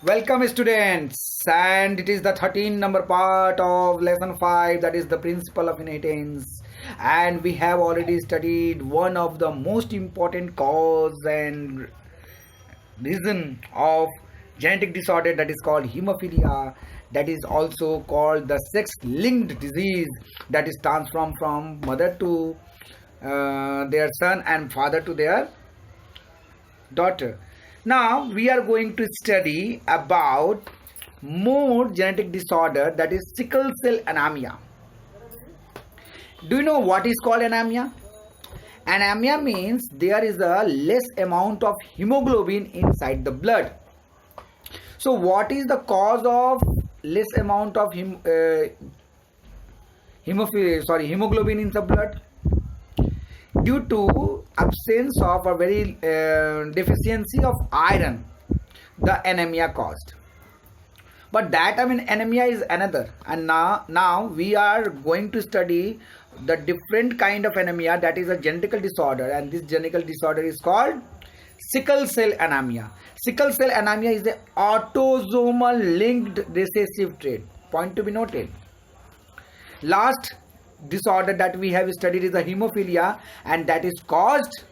Welcome students, and it is the 13th number part of lesson 5, that is the principle of inheritance. And we have already studied one of the most important cause and reason of genetic disorder, that is called hemophilia, that is also called the sex linked disease, that is transformed from mother to their son and father to their daughter. Now we are going to study about more genetic disorder, that is sickle cell anemia. Do you know what is called anemia? Anemia means there is a less amount of hemoglobin inside the blood. So what is the cause of less amount of hemoglobin in the blood? Due to absence of a very deficiency of iron, the anemia caused. But that anemia is another, and now we are going to study the different kind of anemia, that is a genetic disorder, and this genetic disorder is called sickle cell anemia. Sickle cell anemia is the autosomal linked recessive trait. Point to be noted. Last disorder that we have studied is the hemophilia, and that is caused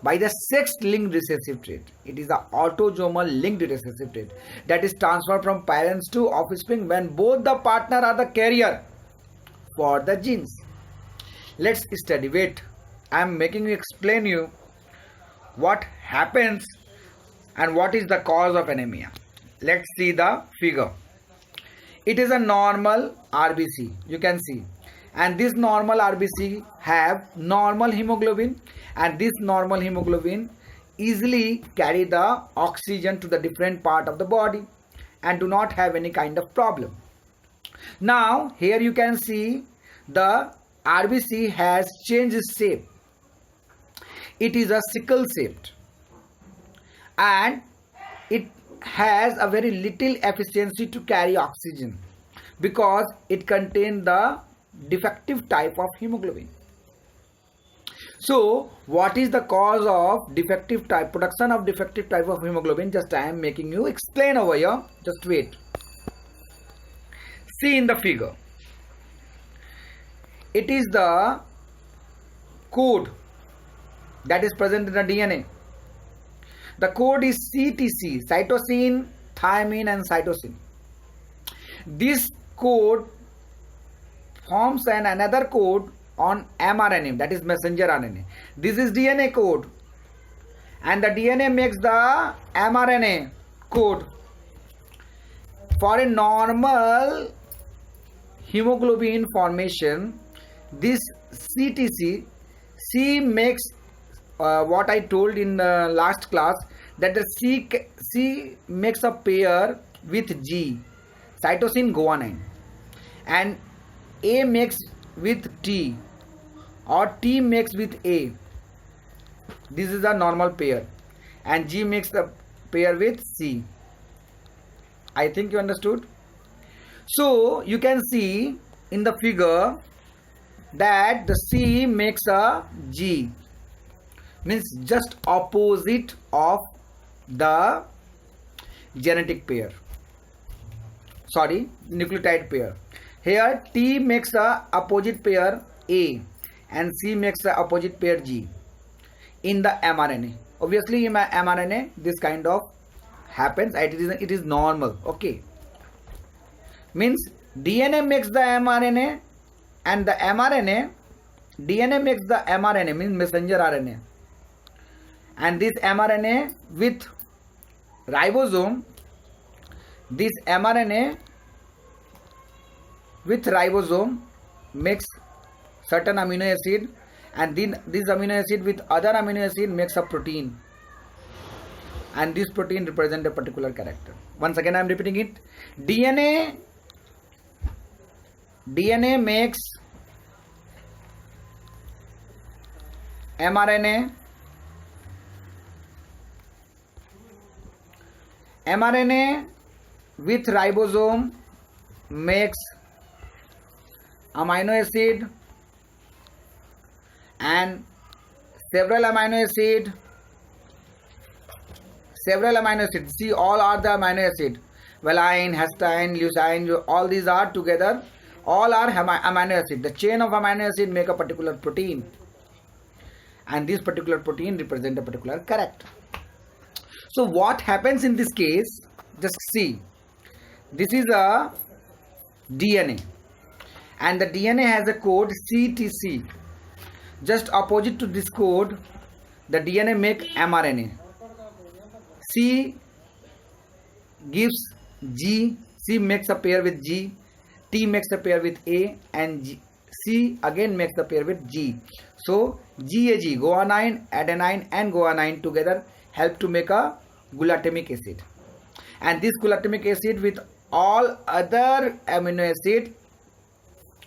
by the sex linked recessive trait. It is the autosomal linked recessive trait that is transferred from parents to offspring when both the partner are the carrier for the genes. Let's study. Wait, I am making you explain you what happens and what is the cause of anemia. Let's see the figure. It is a normal RBC, you can see, and this normal RBC have normal hemoglobin, and this normal hemoglobin easily carry the oxygen to the different part of the body and do not have any kind of problem. Now here you can see the RBC has changed its shape. It is a sickle shaped, and it has a very little efficiency to carry oxygen because it contains the defective type of hemoglobin. So what is the cause of defective type, production of defective type of hemoglobin? Just I am making you explain over here. Just wait. See in the figure. It is the code that is present in the DNA. The code is CTC, cytosine, thymine and cytosine. This code forms another code on mRNA, that is messenger RNA. This is DNA code, and the DNA makes the mRNA code. For a normal hemoglobin formation, this CTC, C makes what I told in the last class, that the C makes a pair with G, cytosine guanine, and A makes with T, or T makes with A. This is a normal pair, and G makes the pair with C. I think you understood. So you can see in the figure that the C makes a G, means just opposite of the genetic pair, nucleotide pair. Here T makes a opposite pair A, and C makes the opposite pair G in the mRNA. Obviously in mRNA this kind of happens, it is normal. Okay, means DNA makes the mRNA, and the DNA makes the mRNA, means messenger RNA, and this mRNA with ribosome, this mRNA with ribosome makes certain amino acid, and then this amino acid with other amino acid makes a protein, and this protein represents a particular character. Once again I am repeating it. DNA makes mRNA, mRNA with ribosome makes amino acid, and several amino acid several amino acids. See, all are the amino acid. Valine, histidine, leucine, all these are together. All are amino acid. The chain of amino acid make a particular protein. And this particular protein represent a particular character. So what happens in this case? Just see. This is a DNA. And the DNA has a code CTC. Just opposite to this code, the DNA make mRNA. C gives G, C makes a pair with G, T makes a pair with A, and C again makes a pair with G. So GAG, guanine, adenine and guanine together help to make a glutamic acid. And this glutamic acid with all other amino acid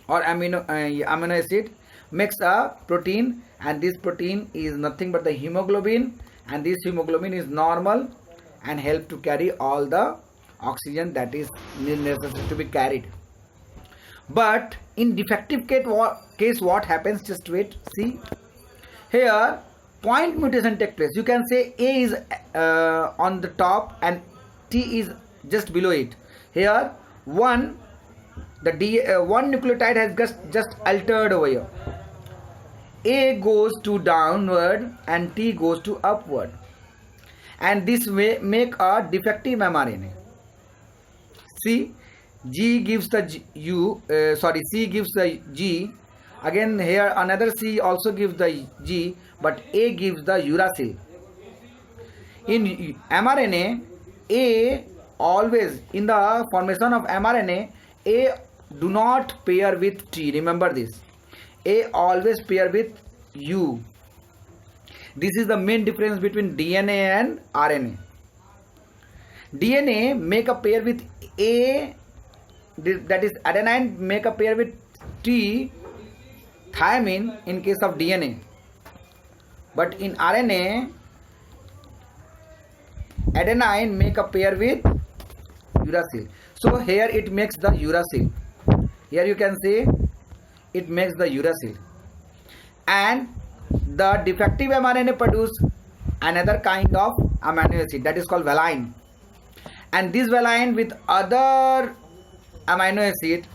or amino acid makes a protein, and this protein is nothing but the hemoglobin, and this hemoglobin is normal and help to carry all the oxygen that is necessary to be carried. But in defective case what happens? Just wait, see here, point mutation take place. You can say A is on the top and T is just below it. Here one nucleotide has just altered over here. A goes to downward and T goes to upward, and this way make a defective mRNA. See, G gives the C gives the G. Again here another C also gives the G, but A gives the uracil. In mRNA, A always, in the formation of mRNA, A do not pair with T. Remember this. A always pair with U. This is the main difference between DNA and RNA. DNA make a pair with A, that is adenine make a pair with T, thymine in case of DNA. But in RNA, adenine make a pair with uracil. So here it makes the uracil. Here you can say it makes the uracil. And the defective mRNA produce another kind of amino acid that is called valine. And this valine with other amino acid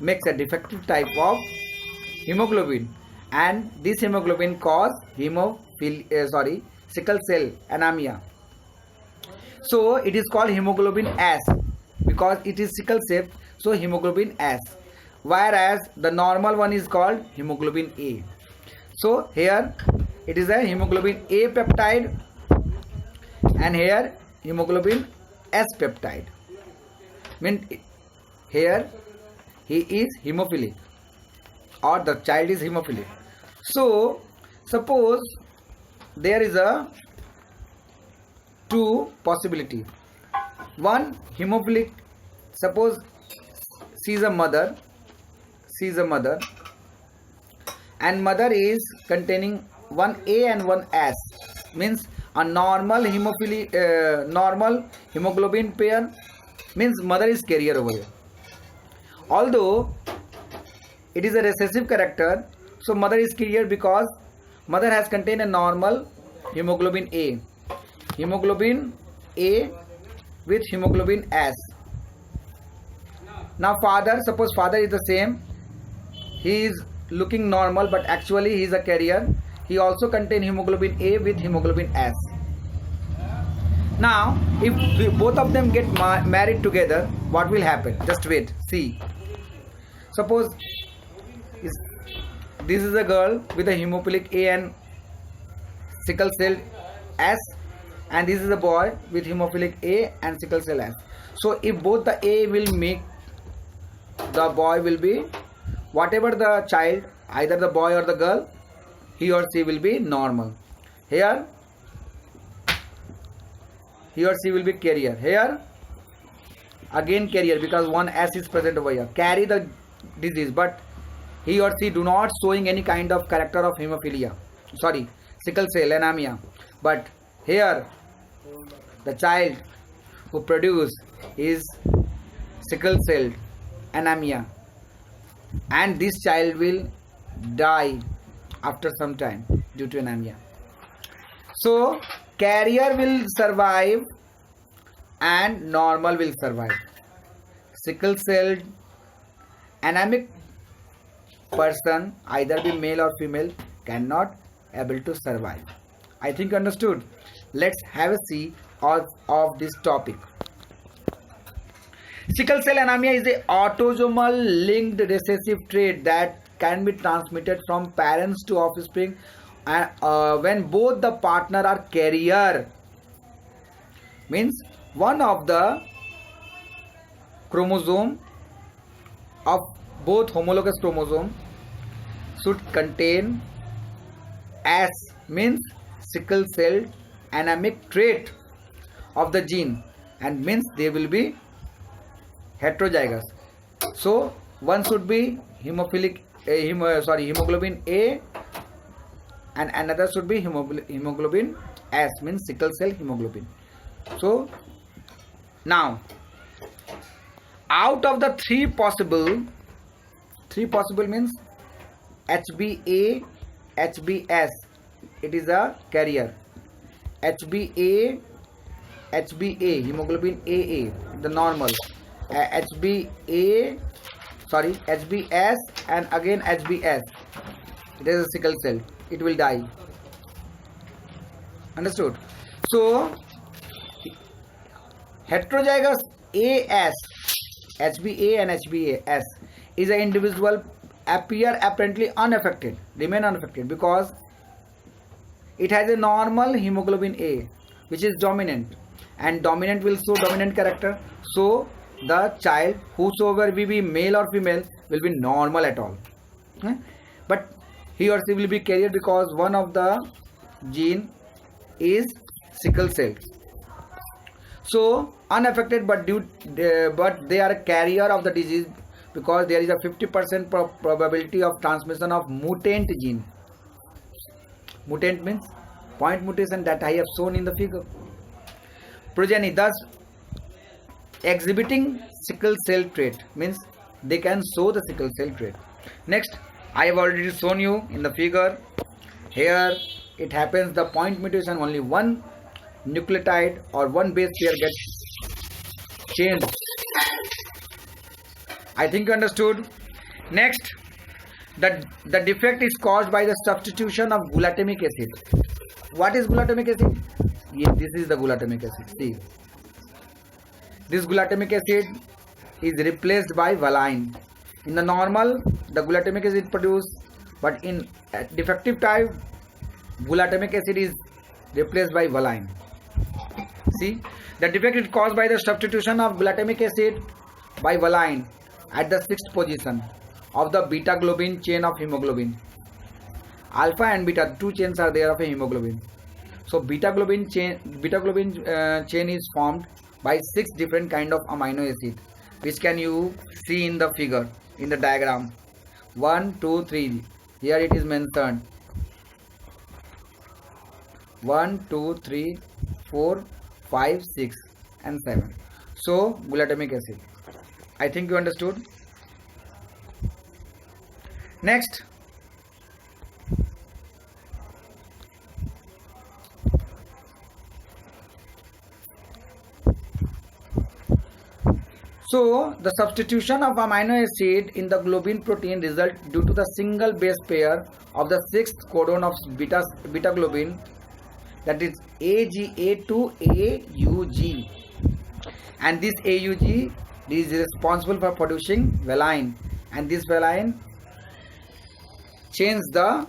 makes a defective type of hemoglobin, and this hemoglobin cause sickle cell anemia. So it is called hemoglobin S because it is sickle shaped, so hemoglobin S, whereas the normal one is called hemoglobin A. So here it is a hemoglobin A peptide, and here hemoglobin S peptide. Here he is hemophilic, or the child is hemophilic. So suppose there is a two possibility. One, hemophilic, suppose she is a mother, and mother is containing one A and one S, means a normal normal hemoglobin pair, means mother is carrier over here. Although it is a recessive character, so mother is carrier because mother has contained a normal hemoglobin A with hemoglobin S. Now father, suppose father is the same, he is looking normal but actually he is a carrier, he also contains hemoglobin A with hemoglobin S. Now if both of them get married together, what will happen? Just wait, see. Suppose this is a girl with a hemophilic A and sickle cell S, and this is a boy with hemophilic A and sickle cell S. So if both the A will make, the boy will be, whatever the child, either the boy or the girl, he or she will be normal. Here he or she will be carrier. Here again carrier because one S is present over here, carry the disease, but he or she do not showing any kind of character of hemophilia, sickle cell anemia. But here the child who produce is sickle cell anemia, and this child will die after some time due to anemia. So carrier will survive and normal will survive. Sickle cell anemic person, either be male or female, cannot able to survive. I think understood. Let's have a see of this topic. Sickle cell anemia is a autosomal linked recessive trait that can be transmitted from parents to offspring when both the partner are carrier. Means one of the chromosome of both homologous chromosome should contain S, means sickle cell anemic trait of the gene, and means they will be heterozygous. So one should be hemoglobin A and another should be hemoglobin S, means sickle cell hemoglobin. So now out of the three possible means HbA, HbS, it is a carrier. HbA, hemoglobin AA, the normal. HbS and again HbS, it is a sickle cell, it will die. Understood? So heterozygous AS, HbA and HbS, is an individual appear apparently unaffected, remain unaffected, because it has a normal hemoglobin A which is dominant, and dominant will show dominant character. So the child, whosoever will be male or female, will be normal at all. But he or she will be carrier because one of the gene is sickle cell. So unaffected, but they are a carrier of the disease because there is a 50% probability of transmission of mutant gene. Mutant means point mutation that I have shown in the figure. Progeny, thus exhibiting sickle cell trait, means they can show the sickle cell trait. Next, I have already shown you in the figure. Here it happens the point mutation, only one nucleotide or one base pair gets changed. I think you understood. Next, the defect is caused by the substitution of glutamic acid. What is glutamic acid? Yes, this is the glutamic acid. See, this glutamic acid is replaced by valine. In the normal, the glutamic acid is produced, but in defective type, glutamic acid is replaced by valine. See, the defect is caused by the substitution of glutamic acid by valine at the 6th position of the beta globin chain of hemoglobin. Alpha and beta, two chains are there of a hemoglobin. So beta globin chain is formed by 6 different kind of amino acid, which can you see in the figure, in the diagram. 1, 2, 3. Here it is mentioned. 1, 2, 3, 4, 5, 6 and 7. So glutamic acid. I think you understood. Next, so the substitution of amino acid in the globin protein result due to the single base pair of the 6th codon of beta globin, that is AGA to AUG, and this AUG is responsible for producing valine, and this valine change the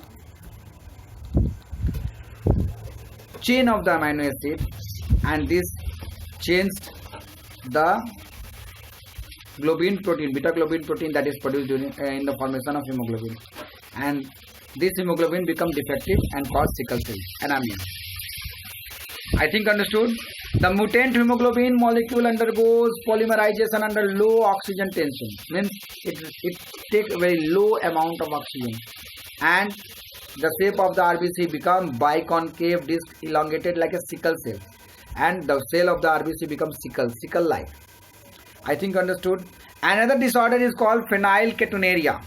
chain of the amino acid, and this changed the globin protein, beta globin protein, that is produced during, in the formation of hemoglobin, and this hemoglobin become defective and cause sickle cell anemia. I think understood. The mutant hemoglobin molecule undergoes polymerization under low oxygen tension, means it takes a very low amount of oxygen, and the shape of the RBC become biconcave disc elongated like a sickle cell, and the cell of the RBC becomes sickle like. I think understood. Another disorder is called phenylketonuria.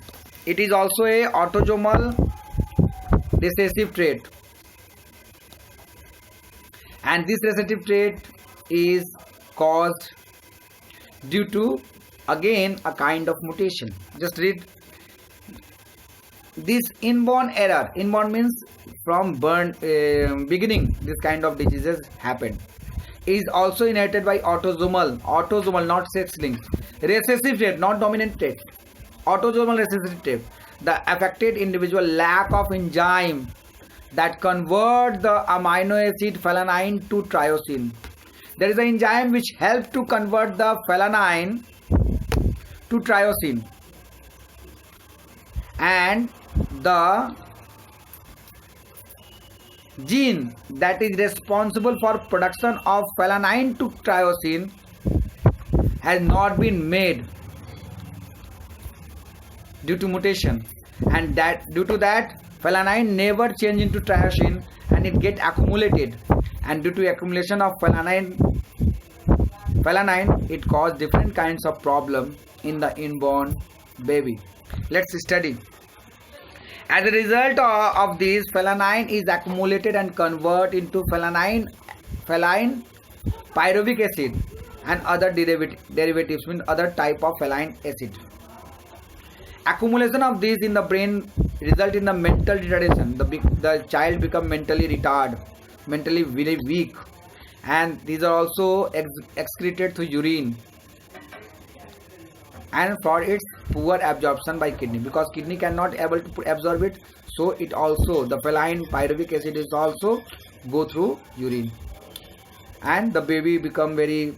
It is also a autosomal recessive trait, and this recessive trait is caused due to again a kind of mutation. Just read this inborn error. Inborn means from beginning this kind of diseases happen. Is also inherited by autosomal, not sex-linked, recessive trait, not dominant trait, autosomal recessive trait. The affected individual lack of enzyme that convert the amino acid phelanine to tyrosine. There is an enzyme which helps to convert the phelanine to tyrosine, and the gene that is responsible for production of phelanine to tyrosine has not been made due to mutation, and that due to that phelanine never change into tyrosine and it get accumulated, and due to accumulation of phelanine it cause different kinds of problem in the inborn baby. Let's study. As a result of this, phelanine is accumulated and convert into feline pyruvic acid and other derivatives, mean other type of feline acid. Accumulation of these in the brain result in the mental retardation. The child become mentally retarded, mentally very weak, and these are also excreted through urine, and for its poor absorption by kidney, because kidney cannot able to absorb it, so it also, the feline pyruvic acid is also go through urine, and the baby become very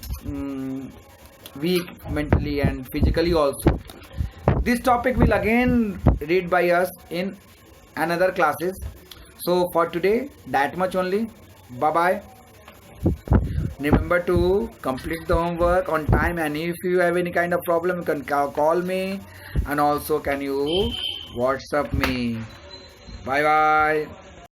weak mentally and physically also. This topic will again read by us in another classes. So for today, that much only. Bye bye. Remember to complete the homework on time, and if you have any kind of problem, you can call me, and also can you WhatsApp me. Bye bye.